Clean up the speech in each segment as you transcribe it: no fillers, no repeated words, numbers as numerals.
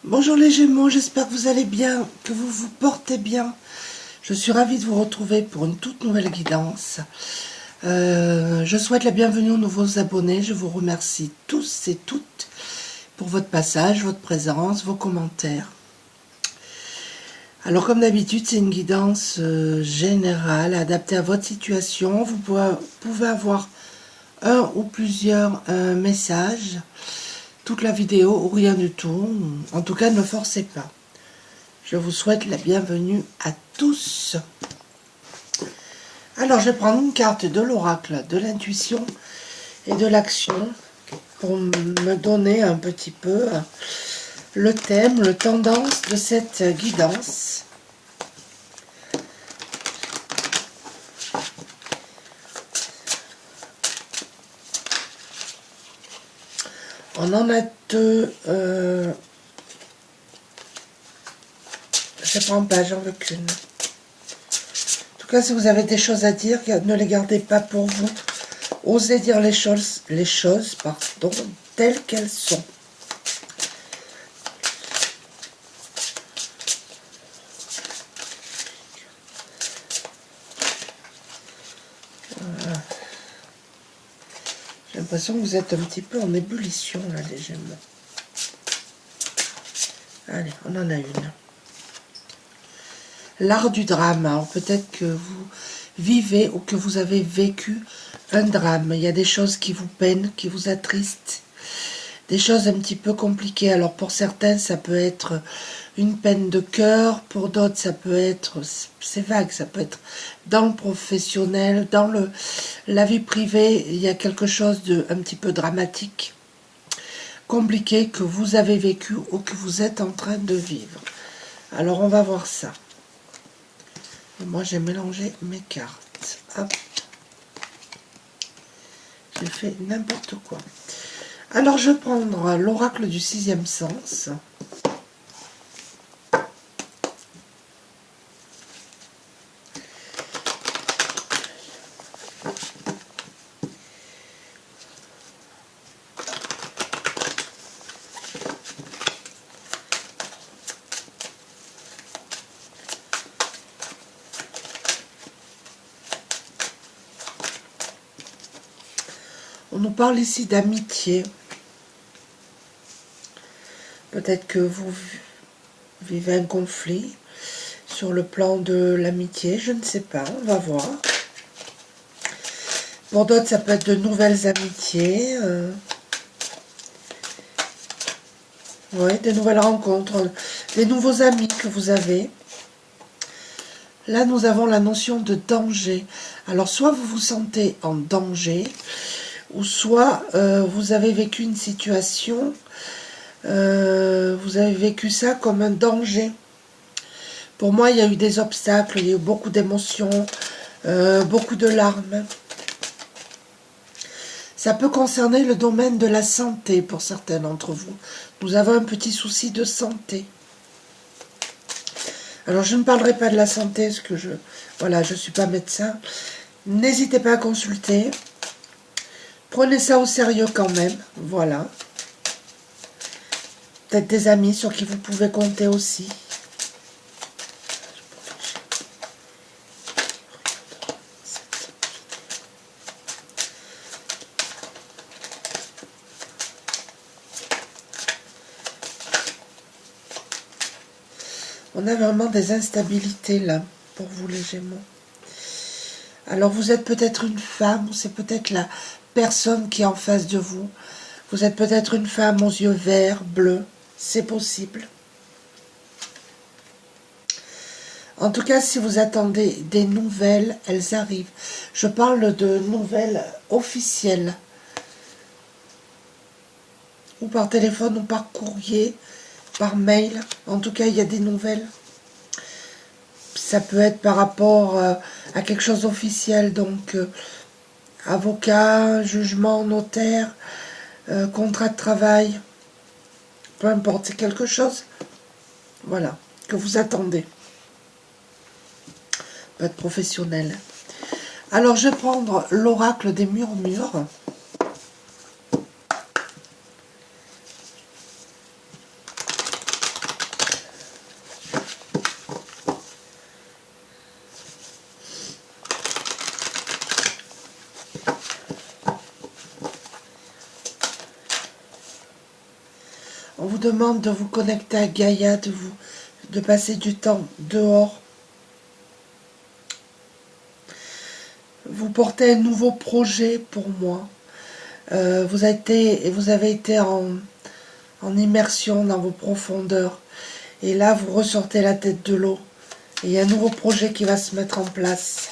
Bonjour les Gémeaux, j'espère que vous allez bien, que vous vous portez bien. Je suis ravie de vous retrouver pour une toute nouvelle guidance. Je souhaite la bienvenue aux nouveaux abonnés. Je vous remercie tous et toutes pour votre passage, votre présence, vos commentaires. Alors comme d'habitude, c'est une guidance générale, adaptée à votre situation. Vous pouvez avoir un ou plusieurs messages, toute la vidéo ou rien du tout. En tout cas, ne forcez pas. Je vous souhaite la bienvenue à tous. Alors, je vais prendre une carte de l'oracle, de l'intuition et de l'action pour me donner un petit peu le thème, le tendance de cette guidance. On en a deux. Je ne prends pas, j'en veux qu'une. En tout cas, si vous avez des choses à dire, ne les gardez pas pour vous. Osez dire les choses, telles qu'elles sont. Voilà. J'ai l'impression que vous êtes un petit peu en ébullition, là, les Gémeaux. Allez, on en a une. L'art du drame. Alors peut-être que vous vivez ou que vous avez vécu un drame. Il y a des choses qui vous peinent, qui vous attristent. Des choses un petit peu compliquées. Alors pour certains, ça peut être une peine de cœur. Pour d'autres, ça peut être, c'est vague, ça peut être dans le professionnel, dans la vie privée. Il y a quelque chose de un petit peu dramatique, compliqué que vous avez vécu ou que vous êtes en train de vivre. Alors on va voir ça. Et moi j'ai mélangé mes cartes. Hop. J'ai fait n'importe quoi. Alors je vais prendre l'oracle du sixième sens. On nous parle ici d'amitié. Peut-être que vous vivez un conflit sur le plan de l'amitié, je ne sais pas, on va voir. Pour d'autres, ça peut être de nouvelles amitiés. Oui, des nouvelles rencontres, des nouveaux amis que vous avez. Là, nous avons la notion de danger. Alors, soit vous vous sentez en danger, ou soit vous avez vécu une situation, vous avez vécu ça comme un danger. Pour moi, il y a eu des obstacles, il y a eu beaucoup d'émotions, beaucoup de larmes. Ça peut concerner le domaine de la santé pour certains d'entre vous. Nous avons un petit souci de santé. Alors, je ne parlerai pas de la santé, parce que je ne suis pas médecin. N'hésitez pas à consulter. Prenez ça au sérieux quand même, voilà. Peut-être des amis sur qui vous pouvez compter aussi. On a vraiment des instabilités là, pour vous les Gémeaux. Alors vous êtes peut-être une femme, ou c'est peut-être la personne qui est en face de vous. Vous êtes peut-être une femme aux yeux verts, bleus, c'est possible. En tout cas, si vous attendez des nouvelles, elles arrivent. Je parle de nouvelles officielles. Ou par téléphone, ou par courrier, par mail. En tout cas, il y a des nouvelles. Ça peut être par rapport à quelque chose d'officiel, donc avocat, jugement, notaire, contrat de travail, peu importe, c'est quelque chose, voilà, que vous attendez. Peut être professionnel. Alors, je vais prendre l'oracle des murmures. demande de vous connecter à Gaïa, de passer du temps dehors. Vous portez un nouveau projet pour moi. Vous avez été en immersion dans vos profondeurs. Et là, vous ressortez la tête de l'eau. Et il y a un nouveau projet qui va se mettre en place.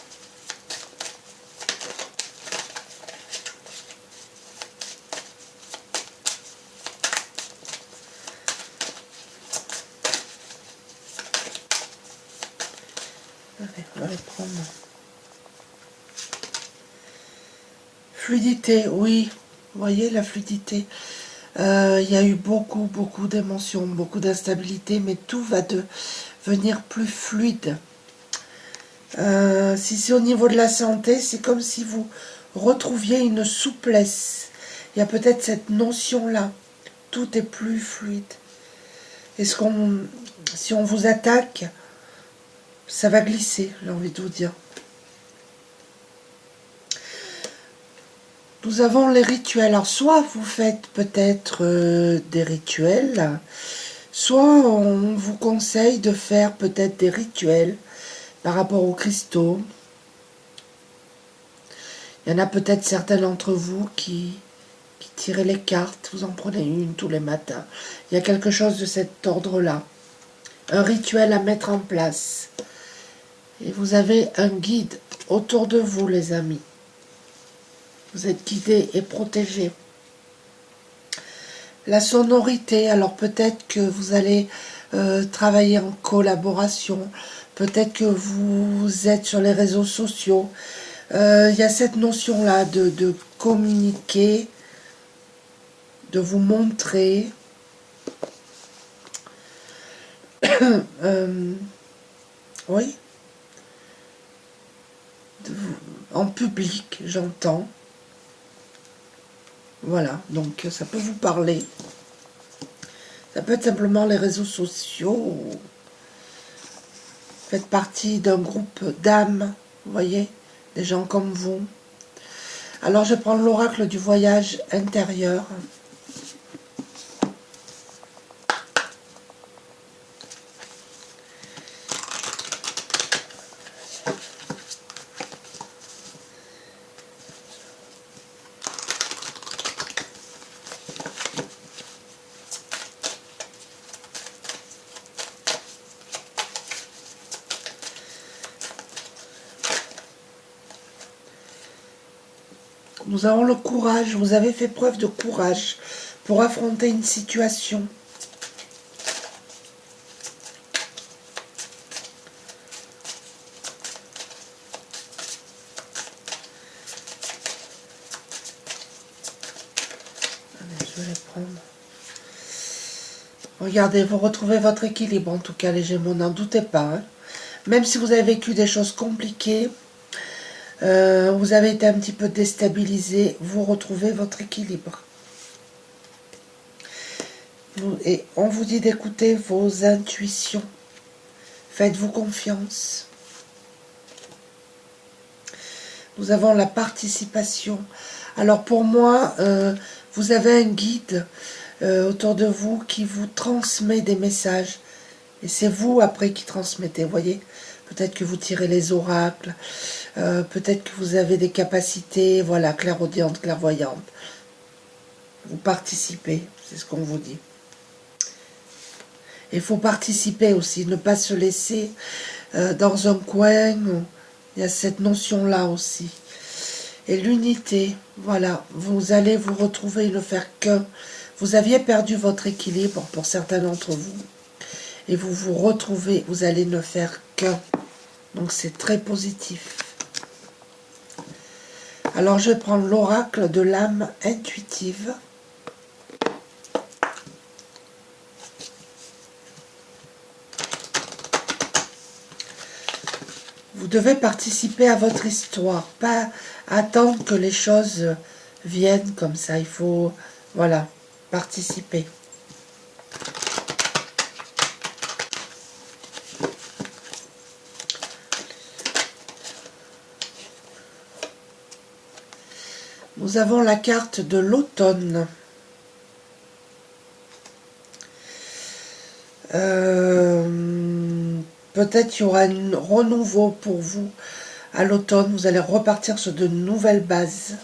Allez, on va les prendre. Fluidité, oui. Vous voyez la fluidité. Il y a eu beaucoup d'émotions, beaucoup d'instabilité, mais tout va devenir plus fluide. Si c'est au niveau de la santé, c'est comme si vous retrouviez une souplesse. Il y a peut-être cette notion-là. Tout est plus fluide. Si on vous attaque, ça va glisser, j'ai envie de vous dire. Nous avons les rituels. Alors, soit vous faites peut-être des rituels, soit on vous conseille de faire peut-être des rituels par rapport aux cristaux. Il y en a peut-être certains d'entre vous qui tirez les cartes, vous en prenez une tous les matins. Il y a quelque chose de cet ordre-là. Un rituel à mettre en place. Et vous avez un guide autour de vous, les amis. Vous êtes guidés et protégés. La sonorité, alors peut-être que vous allez travailler en collaboration. Peut-être que vous êtes sur les réseaux sociaux. Il y a cette notion-là de communiquer, de vous montrer. Oui. En public, j'entends. Voilà, donc ça peut vous parler. Ça peut être simplement les réseaux sociaux. Faites partie d'un groupe d'âmes, vous voyez, des gens comme vous. Alors je prends l'oracle du voyage intérieur. Nous avons le courage, vous avez fait preuve de courage pour affronter une situation. Allez, je vais les prendre. Regardez, vous retrouvez votre équilibre, en tout cas les Gémeaux, n'en doutez pas. Hein. Même si vous avez vécu des choses compliquées, vous avez été un petit peu déstabilisé, vous retrouvez votre équilibre. Et on vous dit d'écouter vos intuitions. Faites-vous confiance. Nous avons la participation. Alors pour moi, vous avez un guide autour de vous qui vous transmet des messages. Et c'est vous après qui transmettez, vous voyez. Peut-être que vous tirez les oracles. Peut-être que vous avez des capacités, voilà, clairaudientes, clairvoyantes. Vous participez, c'est ce qu'on vous dit. Il faut participer aussi, ne pas se laisser dans un coin. Il y a cette notion-là aussi. Et l'unité, voilà, vous allez vous retrouver, ne faire qu'un. Vous aviez perdu votre équilibre pour certains d'entre vous. Et vous vous retrouvez, vous allez ne faire qu'un. Donc c'est très positif. Alors je vais prendre l'oracle de l'âme intuitive. Vous devez participer à votre histoire, pas attendre que les choses viennent comme ça. Il faut, voilà, participer. Nous avons la carte de l'automne. Peut-être qu'il y aura un renouveau pour vous à l'automne. Vous allez repartir sur de nouvelles bases.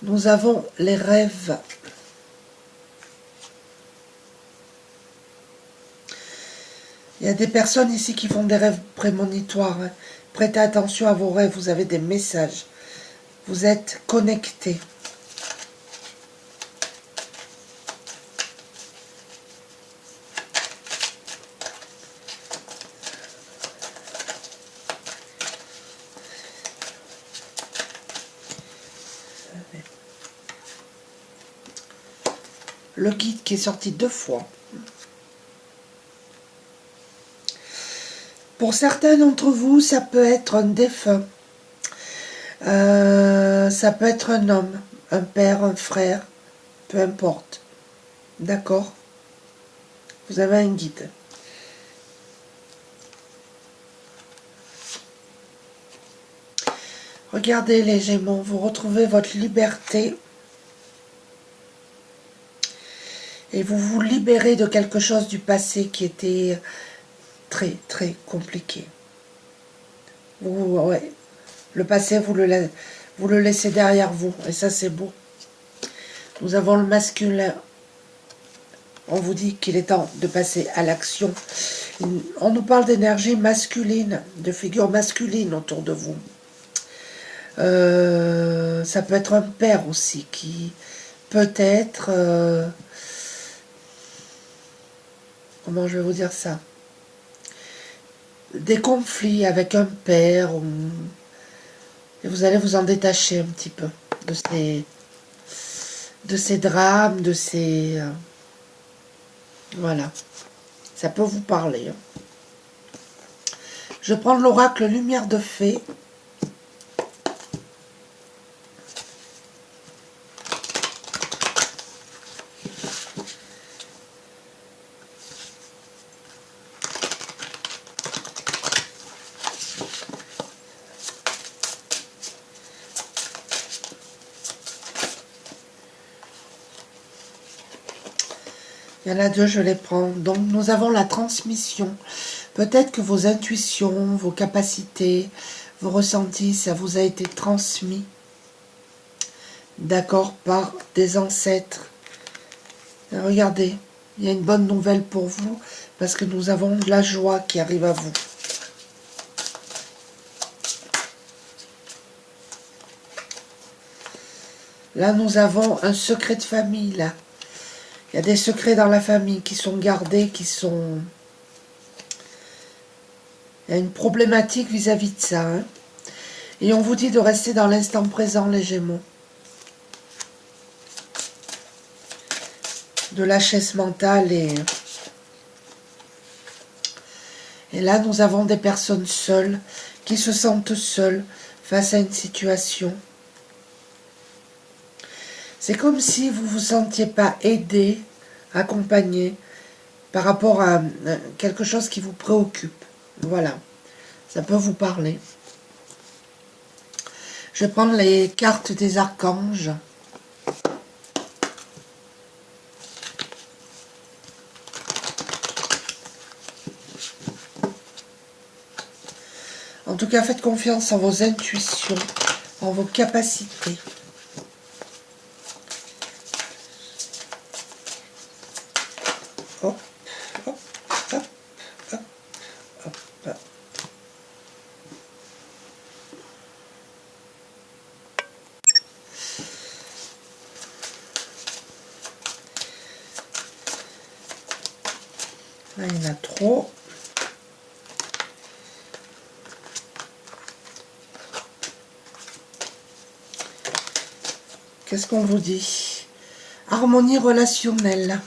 Nous avons les rêves. Il y a des personnes ici qui font des rêves prémonitoires. Hein. Prêtez attention à vos rêves, vous avez des messages. Vous êtes connectés. Le guide qui est sorti 2 fois. Pour certains d'entre vous, ça peut être un défunt. Ça peut être un homme, un père, un frère, peu importe. D'accord? Vous avez un guide. Regardez les Gémeaux, vous retrouvez votre liberté. Et vous vous libérez de quelque chose du passé qui était très, très compliqué. Ouais, le passé, vous le laissez derrière vous. Et ça, c'est beau. Nous avons le masculin. On vous dit qu'il est temps de passer à l'action. On nous parle d'énergie masculine, de figure masculine autour de vous. Ça peut être un père aussi qui peut-être... comment je vais vous dire ça? Des conflits avec un père. Et vous allez vous en détacher un petit peu de ces drames, de ces... voilà. Ça peut vous parler. Hein. Je prends l'oracle Lumière de Fée. Il y en a 2, je les prends. Donc, nous avons la transmission. Peut-être que vos intuitions, vos capacités, vos ressentis, ça vous a été transmis. D'accord, par des ancêtres. Et regardez, il y a une bonne nouvelle pour vous, parce que nous avons de la joie qui arrive à vous. Là, nous avons un secret de famille, là. Il y a des secrets dans la famille qui sont gardés, qui sont... Il y a une problématique vis-à-vis de ça. Hein. Et on vous dit de rester dans l'instant présent, les Gémeaux. De lâchesse mentale et là, nous avons des personnes seules, qui se sentent seules face à une situation. C'est comme si vous ne vous sentiez pas aidé, accompagné, par rapport à quelque chose qui vous préoccupe. Voilà, ça peut vous parler. Je vais prendre les cartes des archanges. En tout cas, faites confiance en vos intuitions, en vos capacités. Hop, hop, hop, hop, hop, hop. Là, il y en a trop. Qu'est-ce qu'on vous dit? Harmonie relationnelle.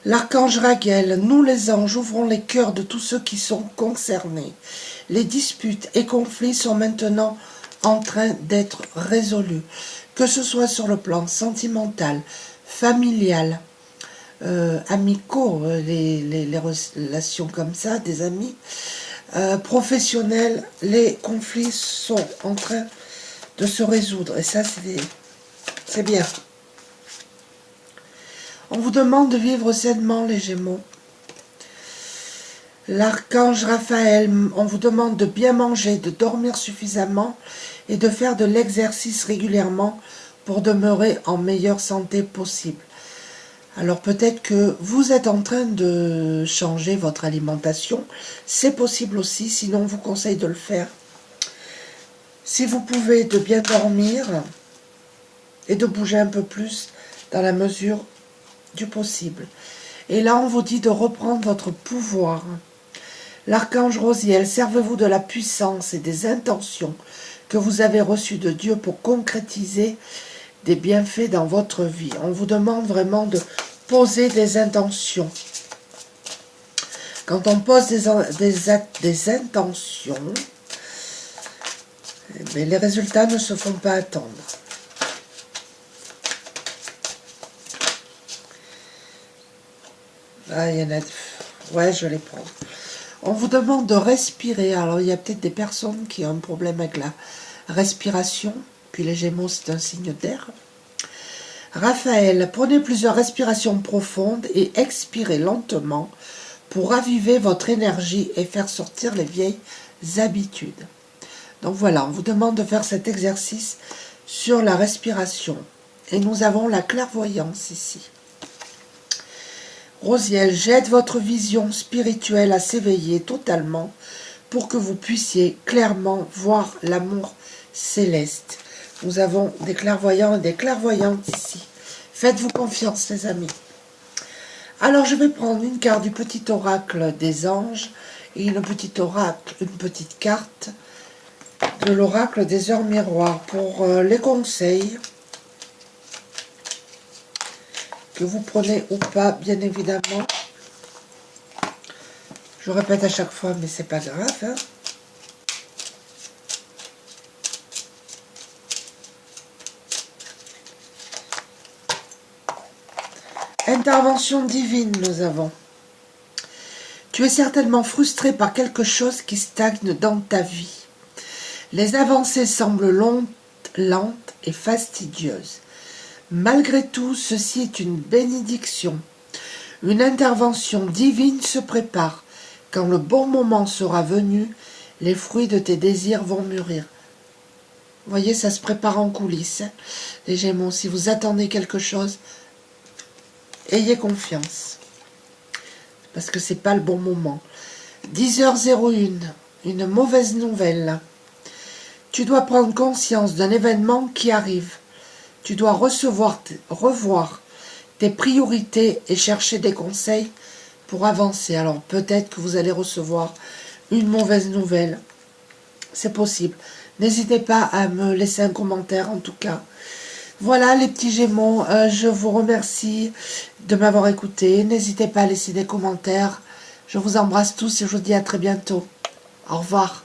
L'archange Raguel, nous les anges, ouvrons les cœurs de tous ceux qui sont concernés. Les disputes et conflits sont maintenant en train d'être résolus. Que ce soit sur le plan sentimental, familial, amicaux, les relations comme ça, des amis, professionnels, les conflits sont en train de se résoudre. Et ça, c'est C'est bien. On vous demande de vivre sainement, les Gémeaux. L'archange Raphaël, on vous demande de bien manger, de dormir suffisamment et de faire de l'exercice régulièrement pour demeurer en meilleure santé possible. Alors peut-être que vous êtes en train de changer votre alimentation, c'est possible aussi, sinon on vous conseille de le faire. Si vous pouvez, de bien dormir et de bouger un peu plus dans la mesure du possible. Et là on vous dit de reprendre votre pouvoir. L'archange Rosiel, servez-vous de la puissance et des intentions que vous avez reçues de Dieu pour concrétiser des bienfaits dans votre vie. On vous demande vraiment de poser des intentions. Quand on pose des intentions, mais les résultats ne se font pas attendre. Ah, il y en a... Ouais, je les prends. On vous demande de respirer. Alors, il y a peut-être des personnes qui ont un problème avec la respiration. Puis les Gémeaux, c'est un signe d'air. Raphaël, prenez plusieurs respirations profondes et expirez lentement pour raviver votre énergie et faire sortir les vieilles habitudes. Donc voilà, on vous demande de faire cet exercice sur la respiration. Et nous avons la clairvoyance ici. Rosiel, j'aide votre vision spirituelle à s'éveiller totalement pour que vous puissiez clairement voir l'amour céleste. Nous avons des clairvoyants et des clairvoyantes ici. Faites-vous confiance, les amis. Alors, je vais prendre une carte du petit oracle des anges et une petite carte de l'oracle des heures miroirs pour les conseils que vous prenez ou pas, bien évidemment. Je répète à chaque fois, mais c'est pas grave, hein. Intervention divine, nous avons. Tu es certainement frustré par quelque chose qui stagne dans ta vie. Les avancées semblent lentes et fastidieuses. Malgré tout, ceci est une bénédiction. Une intervention divine se prépare. Quand le bon moment sera venu, les fruits de tes désirs vont mûrir. Vous voyez, ça se prépare en coulisses. Les Gémeaux, si vous attendez quelque chose, ayez confiance. Parce que ce n'est pas le bon moment. 10h01, une mauvaise nouvelle. Tu dois prendre conscience d'un événement qui arrive. Tu dois revoir tes priorités et chercher des conseils pour avancer. Alors peut-être que vous allez recevoir une mauvaise nouvelle. C'est possible. N'hésitez pas à me laisser un commentaire en tout cas. Voilà les petits Gémeaux, je vous remercie de m'avoir écouté. N'hésitez pas à laisser des commentaires. Je vous embrasse tous et je vous dis à très bientôt. Au revoir.